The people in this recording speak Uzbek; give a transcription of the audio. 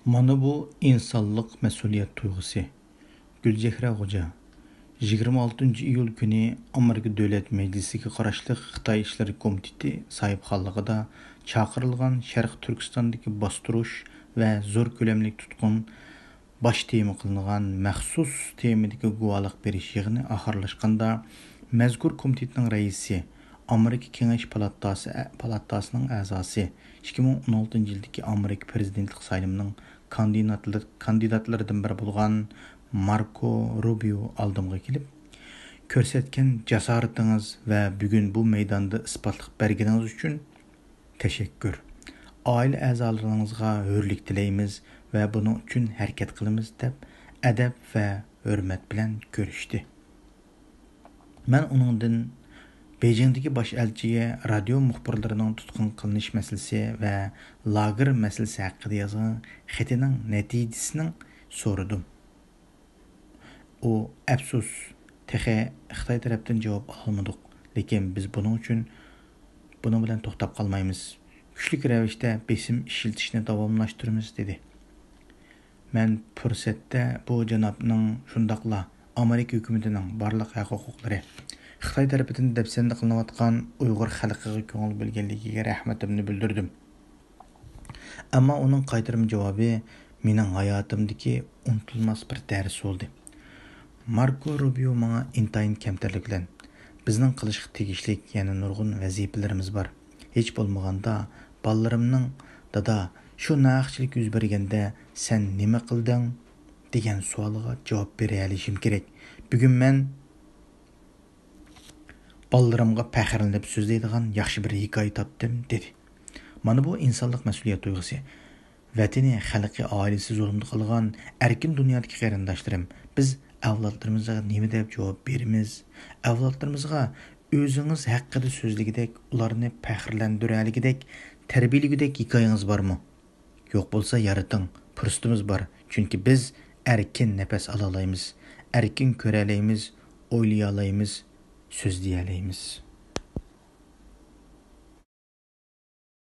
Mana bu insonlik mas'uliyat tuyg'usi. Gulchehra Xo'ja 26 iyul kuni Amerika Davlat Majlisiga qarashli Xitoy ishlari komiteti sahibxonligida chaqirilgan Sharq Turkistondagi bostirish va zo'r ko'lamli tutqun bosh tema qilingan maxsus temadagi guvohlik berish yig'ini oxirlashganda mazkur komitetning raisi Amerika Kengash palatasining a'zosi 2016 yildagi Amerika prezidentlik saylovining kandidatlaridan biri bo'lgan Marco Rubio oldimga kelib, ko'rsatgan jasoratingiz va bugun bu maydonda isbotlab berganingiz uchun tashakkur. Oila a'zolaringizga hurlik tilaymiz va buning uchun harakat qilamiz deb adab va hurmat bilan ko'rishdi. Men uningdan Beijingdagi bosh elchiga radio muxbirlarining tutqun qilinish masalasi va lager masalasi haqida yozgan xatining natijasini so'radim. O afsus, texe Xitoy tarafdan javob olmadik, lekin biz buning bilan to'xtab qolmaymiz. Kuchli ravishda besim ishlatishni davomlashtiramiz dedi. Men fursatda bu janobning shundaqla Amerika hukumatining barliq haq-huquqlari Xitoy tarafidan dafsanda qilinayotgan Uyg'ur xalqiga ko'ngil bo'lganligiga rahmatimni bildirdim. Ammo uning qaytarma javobi mening hayotimdagi unutilmas bir dars bo'ldi. Marco Rubio menga intayin kamtarlik bilan bizning qilishga tegishlik yana nurg'un vazifalarimiz bor. Hech bo'lmaganda ballalarimning dada shu naqchilik yuz berganda sen nima qilding degan savoliga javob bera olishim kerak. Bugun men ballalarimga faxrlanib so'zlaydigan yaxshi bir hikoya topdim dedi. Mana bu insonlik mas'uliyat tuyg'usi. Vatani, xalqi, oilasi zulmda qolgan erkin dunyodagi qarindoshlarim, biz avlodlarimizga nima deb javob beramiz? Avlodlarimizga o'zingiz haqida so'zligidek, ularni faxrlantirayligidek, tarbiyaligidek hikoyangiz bormi? Yo'q bo'lsa yarating, fursatimiz bor. Chunki biz erkin nafas ola olamiz, erkin ko'ra olamiz, o'ylay olamiz, so'zlay olamiz.